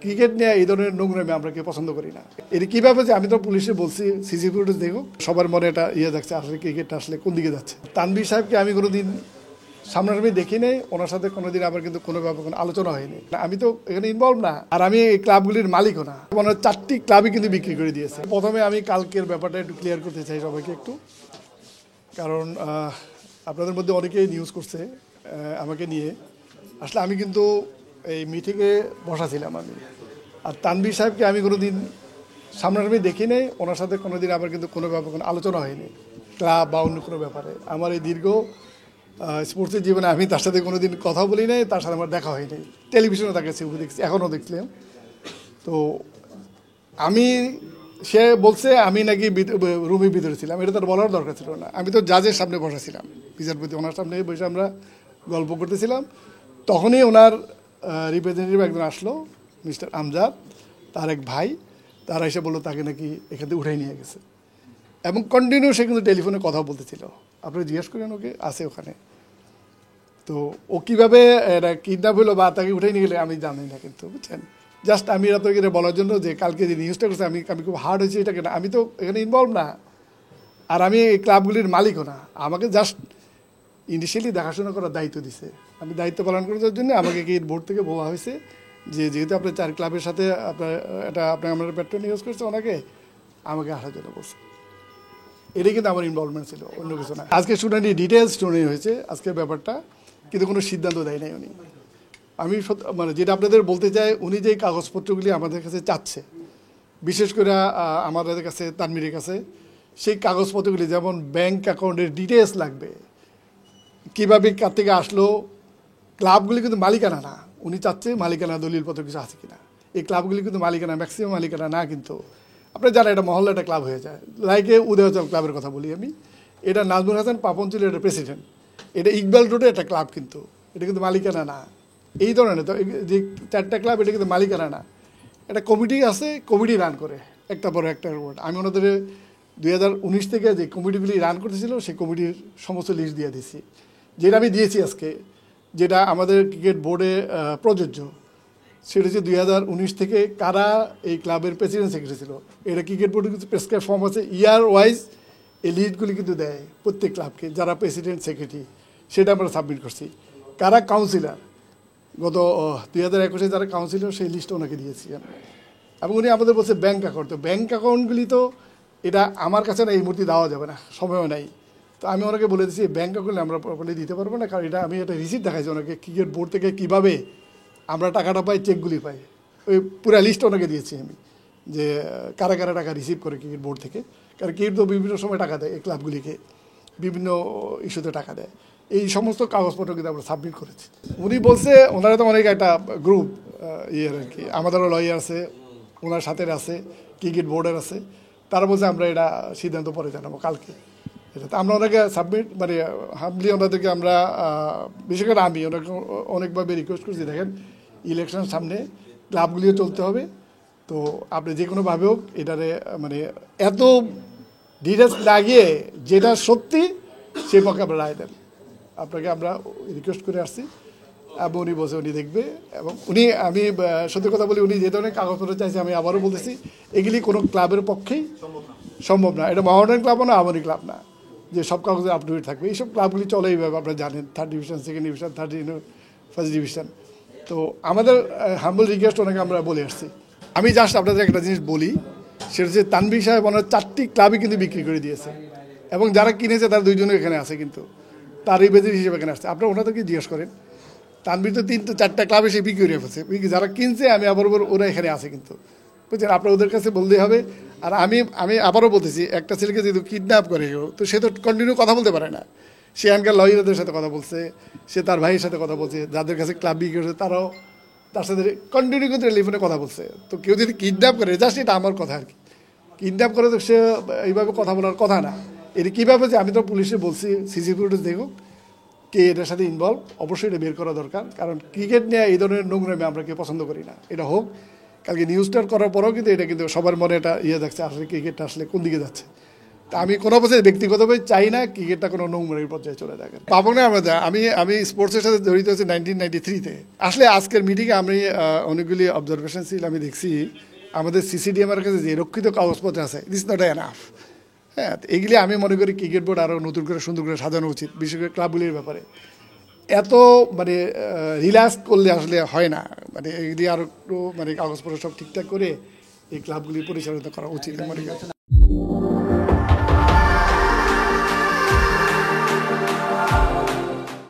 Cricket নিয়ে এই ধরনের নোংরামি আমরা কেউ পছন্দ করি না। এর কিভাবে যে আমি তো পুলিশে বলছি সিসি ফুটেজ দেখো, সবার মনে এটা যাচ্ছে আসলে ক্রিকেটটা আসলে কোন দিকে যাচ্ছে। তানভীর সাহেবকে আমি কোনোদিন সামনাসামনি দেখি নেই, ওনার সাথে কোনোদিন আবার কিন্তু কোনো ব্যাপারে কোনো আলোচনা হয়নি। আমি তো এখানে ইনভলভ না, আর আমি এই ক্লাবগুলির মালিকও না। ওনার 4টি ক্লাবই কিন্তু বিক্রি করে দিয়েছে। প্রথমে আমি কালকের ব্যাপারটা একটু ক্লিয়ার করতে চাই সবাইকে একটু, কারণ আপনাদের মধ্যে অনেকেই নিউজ করছে আমাকে নিয়ে। আসলে আমি কিন্তু এই মিটিংয়ে বসাছিলাম আমি, আর তানভীর সাহেবকে আমি কোনোদিন সামনাসামনি দেখি নেই, ওনার সাথে কোনোদিন আবার কিন্তু কোনো ব্যাপারে কোনো আলোচনা হয়নি ক্লাব বা অন্য কোনো ব্যাপারে। আমার এই দীর্ঘ স্পোর্টসের জীবনে আমি তার সাথে কোনোদিন কথা বলি নাই, তার সাথে আমার দেখা হয়নি। টেলিভিশনে তাকে ছবি দেখছি, এখনও দেখছিলাম। তো আমি সে বলছে আমি নাকি রুমের ভিতরে ছিলাম, এটা তার বলার দরকার ছিল না। আমি তো জাজের সামনে বসাছিলাম, বিচারপতি ওনার সামনে বসে আমরা গল্প করতেছিলাম। তখনই ওনার রিপ্রেজেন্টেটিভ একজন আসলো, মিস্টার আমজাদ, তার এক ভাই, তারা এসে বললো তাকে নাকি এখান থেকে উঠাই নিয়ে গেছে, এবং কন্টিনিউ সে কিন্তু টেলিফোনে কথা বলতেছিল। আপনি জিজ্ঞেস করেন ওকে, আছে ওখানে। তো ও কীভাবে এটা কিডন্যাপ হলো বা তাকে উঠাই নিয়ে গেলে আমি জানি না, কিন্তু বুঝছেন। জাস্ট আমি আপনাকে এটা বলার জন্য যে কালকে যে নিউজটা করছে আমি খুব হার্ড হয়েছে এটাকে না, আমি তো এখানে ইনভলভ না, আর আমি এই ক্লাবগুলির মালিকও না। আমাকে জাস্ট ইনিশিয়ালি দেখাশোনা করার দায়িত্ব দিছে। আমি দায়িত্ব পালন করার জন্য আমাকে কি বোর্ড থেকে বলা হয়েছে যে যেহেতু আপনার 4 ক্লাবের সাথে আপনার আমরা পেট্রোল ইউজ করছে, ওনাকে আমাকে আসার জন্য বলছে। এটাই কিন্তু আমার ইনভলভমেন্ট ছিল, অন্য কিছু না। আজকে শুনানি ডিটেলস শুনানি হয়েছে আজকের ব্যাপারটা, কিন্তু কোনো সিদ্ধান্ত দেয় নাই উনি। আমি মানে যেটা আপনাদের বলতে চাই, উনি যে কাগজপত্রগুলি আমাদের কাছে চাচ্ছে, বিশেষ করে আমাদের কাছে তানভীরের কাছে, সেই কাগজপত্রগুলি যেমন ব্যাংক অ্যাকাউন্টের ডিটেলস লাগবে, কীভাবে কার থেকে আসলো। ক্লাবগুলি কিন্তু মালিকানা না, উনি চাচ্ছে মালিকানা দলিলপত্র কিছু আছে কিনা। এই ক্লাবগুলি কিন্তু মালিকানা, ম্যাক্সিমাম মালিকানা না। কিন্তু আপনার যারা এটা মহল্লা একটা ক্লাব হয়ে যায়, লাইকে উদয়াচল ক্লাবের কথা বলি আমি, এটা নাজমুল হাসান পাপঞ্চলের একটা প্রেসিডেন্ট, এটা ইকবাল রোডে একটা ক্লাব, কিন্তু এটা কিন্তু মালিকানা না। এই ধরনের তো যে 4টা ক্লাব, এটা কিন্তু মালিকানা না। একটা কমিটি আছে, কমিটি রান করে একটা পরে একটা। আমি ওনাদের 2019 থেকে যে কমিটিগুলি রান করতেছিল, সেই কমিটির সমস্ত লিস্ট দিয়ে দিয়েছি, যেটা আমি দিয়েছি আজকে, যেটা আমাদের ক্রিকেট বোর্ডে প্রযোজ্য। সেটা হচ্ছে 2019 থেকে কারা এই ক্লাবের প্রেসিডেন্ট সেক্রেটারি ছিল। এটা ক্রিকেট বোর্ডে কিন্তু প্রেসক্রাইব ফর্ম আছে, ইয়ার ওয়াইজ এই লিস্টগুলি কিন্তু দেয় প্রত্যেক ক্লাবকে, যারা প্রেসিডেন্ট সেক্রেটারি, সেটা আমরা সাবমিট করছি। কারা কাউন্সিলর, গত 2021-এ যারা কাউন্সিলর, সেই লিস্ট ওনাকে দিয়েছি আমি। এবং উনি আমাদের বলছে ব্যাঙ্ক অ্যাকাউন্ট, তো ব্যাঙ্ক অ্যাকাউন্টগুলি তো এটা আমার কাছে না, এই মুহূর্তে দেওয়া যাবে না, সময়ও নাই। তো আমি ওনাকে বলে দিচ্ছি ব্যাঙ্ক অ্যাকাউন্টে আমরা প্রপারলি দিতে পারবো না, কারণ এটা আমি একটা রিসিপ্ট দেখাইছি ওনাকে, ক্রিকেট বোর্ড থেকে কীভাবে আমরা টাকাটা পাই, চেকগুলি পাই, ওই পুরো লিস্ট ওনাকে দিয়েছি আমি, যে কারা কারা টাকা রিসিভ করে ক্রিকেট বোর্ড থেকে। কারণ ক্রিকেট তো বিভিন্ন সময় টাকা দেয় এই ক্লাবগুলিকে, বিভিন্ন ইস্যুতে টাকা দেয়। এই সমস্ত কাগজপত্র কিন্তু আমরা সাবমিট করেছি। উনি বলছে ওনারা তো অনেক একটা গ্রুপ ইয়ের আর কি, আমাদেরও লয়ার আছে, ওনার সাথে আছে, ক্রিকেট বোর্ডের আছে। তারা বলছে আমরা এটা সিদ্ধান্ত পরে জানাবো কালকে। এটা আমরা ওনাকে সাবমিট মানে হামলি ওনাদেরকে আমরা, বিশেষ করে আমি ওনাকে অনেকভাবে রিকোয়েস্ট করছি, দেখেন ইলেকশন সামনে, ক্লাবগুলিও চলতে হবে, তো আপনি যে কোনোভাবে হোক এটারে মানে এত ডিটেলস না গিয়ে যেটা সত্যি সেই পক্ষে আমরা রায় দেন। আপনাকে আমরা রিকোয়েস্ট করে আসছি, এবং উনি বসে উনি দেখবে। এবং উনি, আমি সত্যি কথা বলি, উনি যে ধরনের কাগজপত্র চাইছে, আমি আবারও বলতেছি, এগুলি কোনো ক্লাবের পক্ষেই সম্ভব না। এটা মহামেডান ক্লাবও না, আমারই ক্লাব না যে সব কাগজে আপ টু ডেট থাকবে। এইসব ক্লাবগুলি চলে এইভাবে, আপনারা জানেন, 3rd division, 2nd division, 3rd first division. তো আমাদের হাম্বল রিকোয়েস্ট ওনাকে আমরা বলে আসছি। আমি জাস্ট আপনাদের একটা জিনিস বলি, সেটা হচ্ছে তানভীর সাহেব ওনার 4টি ক্লাবই কিন্তু বিক্রি করে দিয়েছে, এবং যারা কিনেছে তার 2জনও এখানে আছে, কিন্তু তার রিপ্রেজেন্টেটিভ হিসেবে এখানে আসছে। আপনারা ওনাদেরকে জিজ্ঞেস করেন, তানভীর তো 4টা ক্লাবে সে বিক্রি করে ফেলছে, যারা কিনছে আমি আবার ওরা এখানে আছে, কিন্তু বুঝছেন, আপনার ওদের কাছে বলতেই হবে। আর আমি আবারও বলতেছি, একটা ছেলেকে যেহেতু কিডন্যাপ করে, তো সে তো কন্টিনিউ কথা বলতে পারে না। সে এখানকার লয়ারদের সাথে কথা বলছে, সে তার ভাইয়ের সাথে কথা বলছে, যাদের কাছে ক্লাব বিক্রি করেছে তারাও তার সাথে কন্টিনিউ কিন্তু টেলিফোনে কথা বলছে। তো কেউ যদি কিডন্যাপ করে, জাস্ট এটা আমার কথা আর কি, কিডন্যাপ করে তো সে এইভাবে কথা বলার কথা না। এটা কীভাবে যে আমি তো পুলিশে বলছি সিসি ফুটেজ দেখো, কে এটার সাথে ইনভলভ, অবশ্যই এটা বের করা দরকার। কারণ ক্রিকেট নিয়ে এই ধরনের নোংরামি আমরা কেউ পছন্দ করি না। এটা হোক, কালকে নিউজটার করার পরেও কিন্তু এটা কিন্তু সবার মনে এটা যাচ্ছে আসলে ক্রিকেটটা আসলে কোন দিকে যাচ্ছে। তা আমি কোনো অবস্থায় ব্যক্তিগতভাবে চাই না ক্রিকেটটা কোনো নোংরের পর্যায়ে চলে থাকে পাবো না আমরা আমি স্পোর্টসের সাথে জড়িত আছি 1993-তে আসলে আজকের মিটিংয়ে আমি অনেকগুলি অবজারভেশন ছিল আমি দেখছি আমাদের সিসিডিএমের কাছে যে রক্ষিত কাগজপত্র আছে দিস নট এনাফ হ্যাঁ এগুলি আমি মনে করি ক্রিকেট বোর্ড আরও নতুন করে সুন্দর করে সাজানো উচিত বিশেষ করে ক্লাবগুলির ব্যাপারে এত মানে রিল্যাক্স করলে আসলে হয় না মানে এগুলি আরও একটু মানে কাগজপত্র সব ঠিকঠাক করে এই ক্লাবগুলি পরিচালিত করা উচিত মনে করি